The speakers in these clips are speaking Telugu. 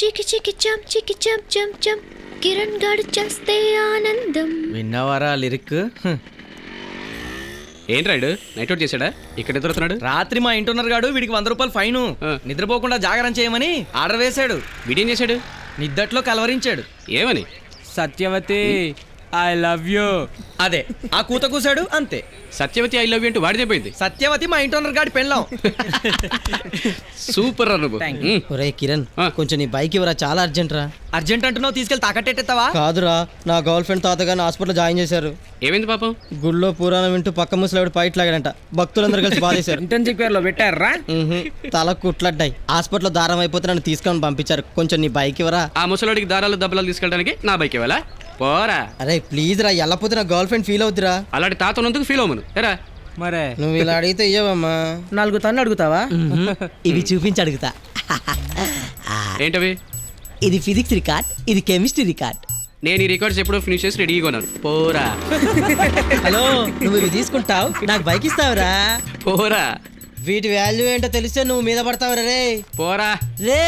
చికి చికి చం చికి చం చం చం కిరణ్ గాడు చేస్తే ఆనందం. విన్నవారా లిరిక్? ఏంటి రాయుడు నైట్ అవుట్ చేశాడా? ఇక్కడ ఎదురుతున్నాడు. రాత్రి మా ఇంటి ఓనర్ గాడు వీడికి 100 రూపాయలు ఫైన్ నిద్రపోకుండా జాగరణ చేయమని ఆర్డర్ వేశాడు. వీడేం చేశాడు? నిద్దట్లో కలవరించాడు. ఏమని? Satyavathi I love you. అదే ఆ కూత కూసాడు అంతే. సత్యవతి ఐ లవ్ యూ అంటే వాడిదే పోయింది. సత్యవతి మా ఇంటి ఓనర్ గాడి పెళ్ళాం. సూపర్ రా నువ్వు. ఒరే కిరణ్ కొంచెం నీ బైక్ ఇవ్వరా, చాలా అర్జెంట్ రా. అర్జెంట్ అంటున్నావు, తీసుకెళ్ళి తాకట్టెత్తావా? కాదురా, నా గర్ల్ ఫ్రెండ్ తాతగారిని హాస్పిటల్ జాయిన్ చేశారు. ఏమైంది పాపం? గుళ్ళో పురాణం వింటూ పక్క ముసలావిడ పైట్ లాగాడంట. భక్తులందరూ కలిసి బాధేశారు. ఇంటర్న్షిప్ లో పెట్టారా? తల కుట్లడ్డాయి. హాస్పిటల్లో దారం అయిపోతే నన్ను తీసుకొని పంపించారు. కొంచెం నీ బైక్ ఇవ్వరా. ఆ ముసలాడికి దారాలు దెబ్బలు తీసుకెళ్ళడానికి నా బైక్ ఇవ్వాలా? పోరా. అరే ప్లీజ్ రా, వెళ్ళపోతే నా గర్ల్ ఫ్రెండ్ ఫీల్ అవుతురా. అలాంటి తాత ఉన్నందుకు ఫీల్ అవ్వను. ఎరా మరే నువ్వు ఇలా అడిగితే ఇయ్యవమ్మా. 4 తన్ను అడుగుతావా? ఇవి చూపించి అడుగుతా. ఏంటవి? ఇది ఫిజిక్స్ రికార్డ్, ఇది కెమిస్ట్రీ రికార్డ్. నేను ఈ రికార్డ్స్ ఎప్పుడో ఫినిష్ చేసి రెడీగా ఉన్నాను. పోరా. హలో, నువ్వు ఇవి తీసుకుంటావు, నాకు బైక్ ఇస్తావురా? పోరా. వీటి వాల్యూ ఏంటో తెలిస్తే నువ్వు మీద పడతావు రే. పోరా. రే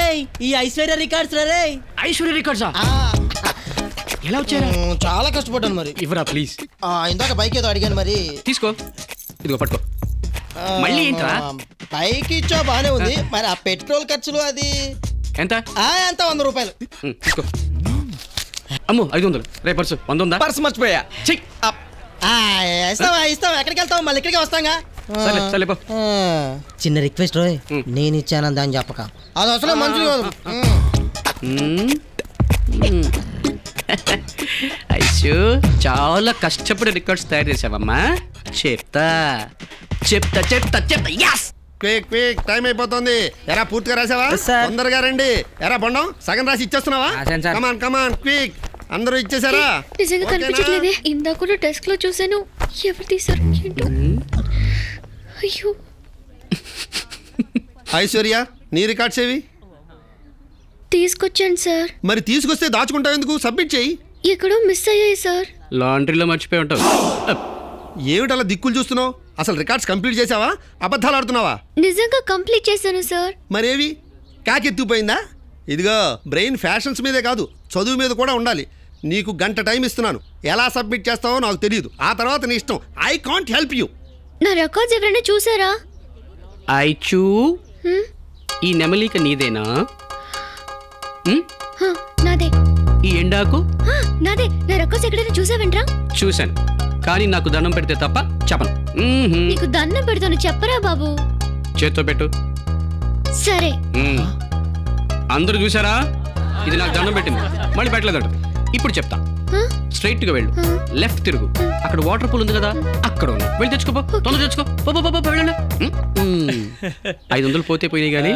ఈ ఐశ్వర్య రికార్డ్స్ రే. ఐశ్వర్య రికార్డ్సా? ఎలా వచ్చారా? చాలా కష్టపడ్డాను మరి. ఇవ్వరా ప్లీజ్. ఇందాక బైక్ ఏదో అడిగాను మరి. తీసుకో, ఇదిగో పట్టుకో. మళ్ళీ ఏంట్రా? బైక్ ఇచ్చా బానే ఉంది, మరి ఆ పెట్రోల్ ఖర్చులు అది ఎంత? ఎంత 100 రూపాయలు. తీసుకో. అమ్మో 500. రే పర్సు 100 ఉందా? పర్సు మర్చిపోయా. ఇస్తావా? ఎక్కడికి వెళ్తావు? మళ్ళీ ఇక్కడికి వస్తాగా. సరే పో. చిన్న రిక్వెస్ట్ రోయ్, నేను ఇచ్చాను దాన్ని చెప్పక. అది అసలు మంచిది కాదు. ఐషు చాలా కష్టపడి రికార్డ్స్ తయారు చేసావమ్మా. చెప్తా. క్విక్ క్విక్, టైం అయిపోతుంది. ఎరా పూర్తిగా రాసావా? తొందరగా రండి. ఎరా బొండం సగం రాసి ఇచ్చేస్తున్నావా? Come on quick. అందరూ ఇచ్చేసారా? నిజంగా కనిపించట్లేదే. ఇందాక కూడా డెస్క్ లో చూసాను. ఎవరు తీసారు ఏంటో. అయ్యో. ఐశ్వర్య, నీ రికార్డ్స్ ఏవి? తీసుకొచ్చాను సార్. మరి తీసుకొస్తే దాచుకుంటావు ఎందుకు? సబ్మిట్ చేయి. ఎక్కడో మిస్ అయ్యాయి సార్. లాండ్రీలో మర్చిపోయి ఉంటావు. ఏమిటలా దిక్కులు చూస్తున్నావు? అసలు రికార్డ్స్ కంప్లీట్ చేసావా? అబద్ధాలు ఆడుతున్నావా? నిజంగా కంప్లీట్ చేశాను సార్. మరేవి? ఎత్తుకుపోయిందా? ఇదిగో, బ్రెయిన్ ఫ్యాషన్స్ మీదే కాదు, చదువు మీద కూడా ఉండాలి. నీకు గంట టైం ఇస్తున్నాను. ఎలా సబ్మిట్ చేస్తావో నాకు తెలియదు. ఆ తర్వాత నీ ఇష్టం. I can't help you. నా రికార్డ్స్ ఎవరైనా చూసారా? ఐచూ, ఈ నెమలిక నీదేనా? నాదే. ఈ ఎండాకు నాదే. నా రికార్డ్స్ ఎక్కడైనా చూసావేంట్రా? చూశాను, కానీ నాకు దండం పెడితే తప్ప చెప్పను. నీకు దండం పెడతాను, చెప్పరా బాబు. చేత్తో పెట్టు. సరే. అందరూ చూసారా? ఇది నాకు దండం పెట్టింది, మళ్ళీ పెట్టలేదట. ఇప్పుడు చెప్తా. స్ట్రైట్ గా వెళ్ళు, లెఫ్ట్ తిరుగు. అక్కడ వాటర్ పూల్ ఉంది కదా, అక్కడ ఉంది. వెళ్ళి తెచ్చుకో, తొందర తెచ్చుకో. 500 పోతే పోయినాయి, కానీ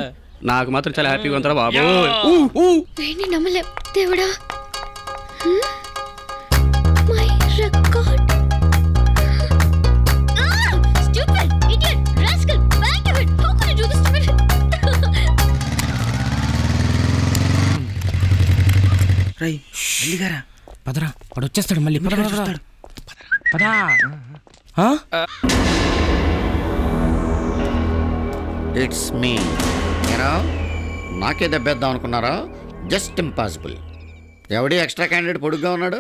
నాకు మాత్రం చాలా హ్యాపీగా ఉంటారా బాబు. నమ్మలే దేవుడా. My record. Stupid idiot rascal back it. How can you do this to me? రై వెళ్ళిగారా. పదరా, వాడు వచ్చేస్తాడు మళ్ళీ. పదా. It's me. నాకే దెబ్బేద్దాం అనుకున్నారా? Just impossible. ఎవడి ఎక్స్ట్రా క్యాండిడేట్ పొడుగ్గా ఉన్నాడు?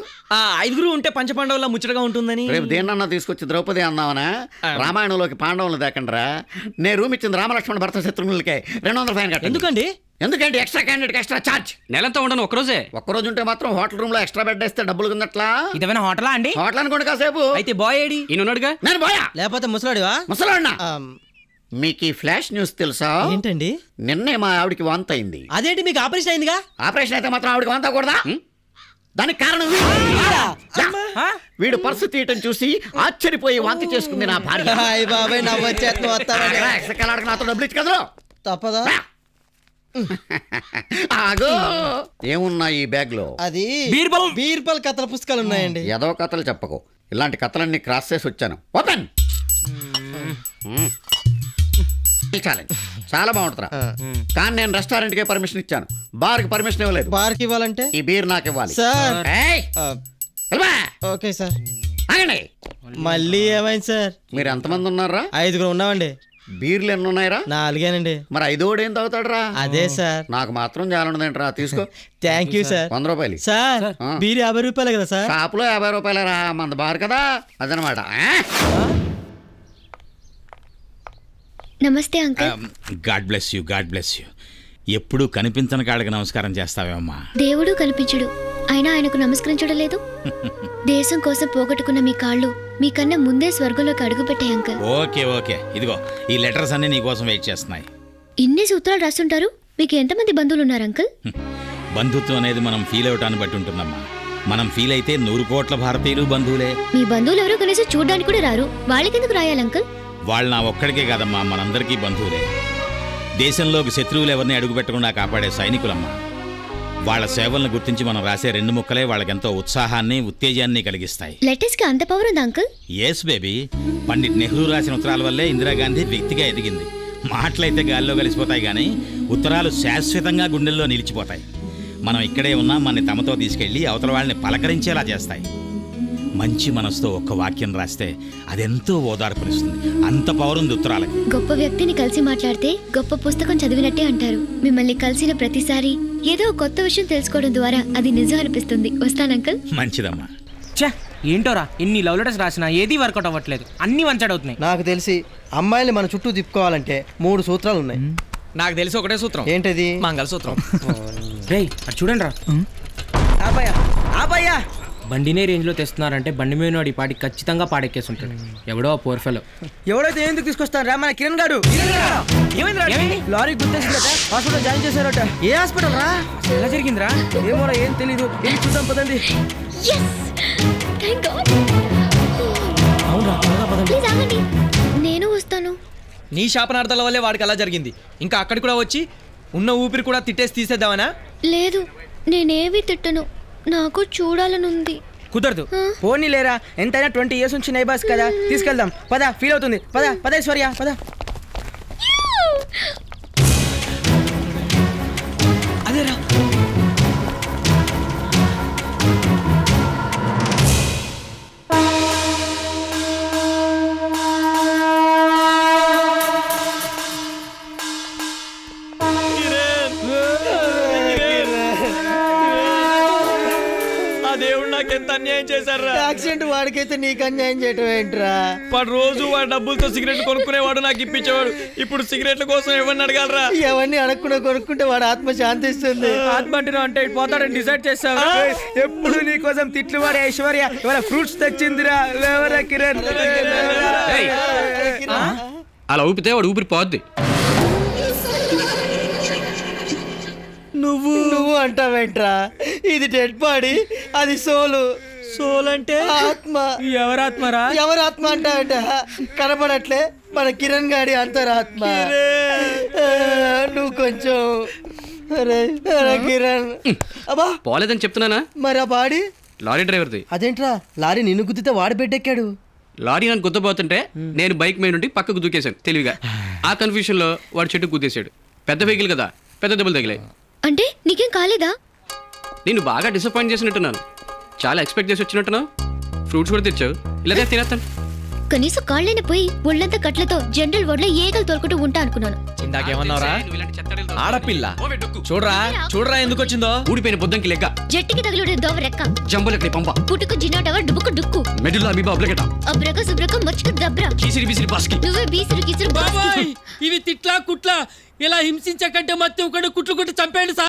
5 ఉంటే పంచపాండవులా ముచ్చటగా ఉంటుందని. రేపు దేన్నన్నా తీసుకొచ్చి ద్రౌపది అందామనా? రామాయణంలోకి పాండవులు దేకండ్రా. నేను రూమ్ ఇచ్చింది రామలక్ష్మణ భర్త శత్రుఘ్నులకే. 200 ఫైన్ కట్టండి. ఎందుకండి? ఎందుకంటే ఎక్స్ట్రా క్యాండిడేట్ ఎక్స్ట్రా చార్జ్. నెలంతా ఉండను, ఒక్కరోజే. ఒక్కరోజు ఉంటే మాత్రం హోటల్ రూమ్ లో ఎక్స్ట్రా బెడ్ వేస్తే డబ్బులు కిందట్లా. ఇదేమైనా హోటలా అండి? హోటల్ అనుకోండి కాసేపు. అయితే బాయ్ ఏడి? ఈయనన్నాడుగా. నేను పోయా. లేకపోతే ముసలాడివా? ముసలాడినా. మీకు ఈ ఫ్లాష్ న్యూస్ తెలుసా? ఏంటండి? నిన్నే మా ఆవిడికి వాంత అయింది. అదేంటి, మీకు ఆపరేషన్ అయిందిగా? ఆపరేషన్ అయితే మాత్రం ఆవిడికి వాంత కూడదా? దానికి కారణం వీడు పర్సు తీయటం చూసి ఆశ్చర్యపోయి వాంతి చేసుకుంది నా భార్య. నాతో డబ్బులు ఇచ్చి కదలో. తప్పదా? ఆగో, ఏమున్నాయి ఈ బ్యాగ్ లో? అది బీర్బల్ కథల పుస్తకాలు ఉన్నాయండి. ఏదో కథలు చెప్పకు. ఇలాంటి కథలన్నీ క్రాస్ చేసి వచ్చాను. ఓపెన్. చాలా బాగుంటుందా, కానీ నేను రెస్టారెంట్ కి పర్మిషన్ ఇచ్చాను, బార్ కి పర్మిషన్ ఇవ్వలేదు. బార్ కి ఇవ్వాలంటే ఈ బీర్ నాకు ఇవ్వాలి సార్. Okay sir. ఆగండి. మళ్ళీ ఏమైంది సార్? మీరు ఎంతమంది ఉన్నారా? 5 ఉన్నామండి. బీర్లు ఎన్ని ఉన్నాయిరా? 4 మరి 5 ఏం తాగుతాడు రా? అదే సార్. నాకు మాత్రం జాలనుందేంట్రా, తీసుకో. Thank you sir. 100 రూపాయలు సార్. బీర్ 50 రూపాయలు కదా సార్? షాపులో 50 రూపాయలరా, మంద బారు కదా, అదనమాట. నమస్తే uncle. God bless you, God bless you. ఎప్పుడు కనిపించని కాళ్ళకి నమస్కారం చేస్తావేమ్మా. దేవుడు కనిపించడు, అయినా ఆయనకు నమస్కరించడం లేదు. దేశం కోసం పోగొట్టుకున్న మీ కాళ్ళు మీకన్నా ముందే స్వర్గంలోకి అడుగుపెట్టాయి అంకుల్. ఓకే ఓకే, ఇదిగో ఈ లెటర్స్ అన్ని నీ కోసం వెయిట్ చేస్తున్నాయి. ఇన్ని సూత్రాలు రాస్తుంటారు, మీకు ఎంతమంది బంధువులు ఉన్నారు అంకుల్? బంధుత్వం అనేది మనం ఫీల్ అవటాన్ని బట్టి ఉంటుందమ్మా. మనం ఫీల్ అయితే 100 కోట్ల భారతీయులు బంధువులే. మీ బంధువులు ఎవరో కనీసం చూడడానికి కూడా రారు, వాళ్ళకెందుకు రాయాలి అంకుల్? వాళ్ళు నా ఒక్కడికే కాదమ్మా, మనందరికీ బంధువులే. దేశంలోకి శత్రువులు ఎవరిని అడుగుపెట్టకుండా కాపాడే సైనికులమ్మా. వాళ్ళ సేవలను గుర్తించి మనం రాసే 2 ముక్కలే వాళ్ళకెంతో ఉత్సాహాన్ని ఉత్తేజాన్ని కలిగిస్తాయి. లెటర్స్ కి అంత పవర్ ఉందా uncle? Yes baby, Pandit Nehru రాసిన ఉత్తరాల వల్లే ఇందిరాగాంధీ వ్యక్తిగా ఎదిగింది. మాటలైతే గాల్లో కలిసిపోతాయి కానీ ఉత్తరాలు శాశ్వతంగా గుండెల్లో నిలిచిపోతాయి. మనం ఇక్కడే ఉన్నా మనని తమతో తీసుకెళ్లి అవతల వాళ్ళని పలకరించేలా చేస్తాయి. మంచి మనసుతో ఒక్క వాక్యం రాస్తే అదెంతో ఓదార్పునిస్తుంది. అంత పవర్ ఉంది ఉత్తరాలకి. గొప్ప వ్యక్తిని కలిసి మాట్లాడితే గొప్ప పుస్తకం చదివినట్టే అంటారు. మిమ్మల్ని కలిసిన ప్రతిసారి ఏదో కొత్త విషయం తెలుసుకోవడం ద్వారా అది నిజం అనిపిస్తుంది. వస్తాను అంకుల్. మంచిదమ్మా. ఛా, ఏంటోరా ఇన్ని లవ్ లెటర్స్ రాసినా ఏది వర్కౌట్ అవ్వట్లేదు, అన్ని వంచడవుతున్నాయి. నాకు తెలిసి అమ్మాయిలు మన చుట్టూ తిప్పుకోవాలంటే 3 సూత్రాలు ఉన్నాయి. నాకు తెలిసి ఒకటే సూత్రం. ఏంటది? మంగళసూత్రం. రేయ్ అటు చూడండి రా. బండినే రేంజ్ లో తెస్తున్నారంటే బండి మీద వాడి పాటికి ఖచ్చితంగా పాడెక్కేస్తుంటాడు. ఎవడో పోర్ ఫెలో. ఎవడైతే ఎందుకు తీసుకొస్తాను రా, మన కిరణ్ గారు. లారీ గుర్తేసిందట, హాస్పిటల్ జాయిన్ చేశారట. ఏ హాస్పిటల్ రా? ఎలా జరిగిందిరా? ఏమోరా, ఏం తెలీదు. వెళ్ళి చూద్దాం పదండి. ప్లీజ్ ఆగండి, నేను వస్తాను. నీ శాపనార్థాల వల్లే వాడికి అలా జరిగింది. ఇంకా అక్కడికి కూడా వచ్చి ఉన్న ఊపిరి కూడా తిట్టేసి తీసేద్దామనా? లేదు, నేనేవి తిట్టను, నాకు చూడాలనుంది. కుదరదు. పోనీ లేరా, ఎంతైనా 20 years నుంచి నైబాస్ కదా, తీసుకెళ్దాం. పద, ఫీల్ అవుతుంది. పద ఐశ్వర్య, పద. అదేరా. దేవుడు నాకెంత అన్యాయం చేశారా? యాక్సిడెంట్ వాడికైతే నీకు అన్యాయం చేయటం ఏంట్రా? రోజు వాడి డబ్బులతో సిగరెట్ కొనుక్కునేవాడు, నాకు ఇప్పించేవాడు. ఇప్పుడు సిగరెట్ల కోసం ఎవరిని అడగాలరా? ఎవరిని అడగకుండా కొనుక్కుంటే వాడు ఆత్మ శాంతిస్తుంది. ఆత్మ అంటే పోతాడని డిసైడ్ చేస్తావు. ఎప్పుడు నీ కోసం తిట్లు వాడే ఐశ్వర్య ఇవాళ ఫ్రూట్స్ తెచ్చిందిరా. లేవరా కిరణ్. అలా ఊపితే వాడు ఊపిరి పోద్ది. నువ్వు అంటావేంట్రా? ఇది డెడ్ బాడీ, అది సోలు. సోల్ అంటే ఆత్మ. ఎవరాత్మరా? ఎవరాత్మ అంటావేంట? కనపడట్లే మన కిరణ్ గాడి అంతరాత్మ. నువ్వు కొంచెం కిరణ్. అబ్బా పోలేదని చెప్తున్నానా? మరి ఆ బాడీ లారీ డ్రైవర్ది. అదేంట్రా, లారీ నిన్ను గుద్దితే వాడు బెడ్ ఎక్కాడు. లారీ నన్ను గుద్దబోతుంటే నేను బైక్ మీద నుండి పక్కకు దూకేశాను తెలివిగా. ఆ కన్ఫ్యూషన్ లో వాడు చెట్టు గుద్దేశాడు. పెద్ద వెహికల్ కదా, పెద్ద దెబ్బలు తగిలాయి. అంటే నీకేం కాలేదా? నేను బాగా డిసప్పాయింట్ చేసినట్టున్నాను. చాలా ఎక్స్పెక్ట్ చేసి వచ్చినట్టున్నావు. ఫ్రూట్స్ కూడా తెచ్చావు, ఇలా తినేస్తాను. కనీసం కాళ్ళైనా పోయి ఒళ్ళంతా కట్లతో జనరల్ వార్డ్ లో ఏగలు తోలుకుంటూ ఉంటా అనుకున్నాను. ఇందాకేమన్నారా? ఆడపిల్ల చూడరా ఎందుకు వచ్చిందో. ఊడిపోయిన బొద్దంకి లెక్క, జట్టికి తగిలి దోవ రెక్క, జంబులకి పంప, పుట్టుకు జినాటవా డుబ్బుకు డుక్కు, మెడులా అబిబా అబ్లగట, అబ్రక సుబ్రక మచ్చుకు దబ్రా, కీసిరి బిసిరి బాస్కి. నువ్వే బీసిరు కిసిరు బాస్కి. ఇవి తిట్లా కుట్లా ఇలా హింసించకంటే మత్తి ఒకటి కుట్లు కుట్టి చంపేయండి.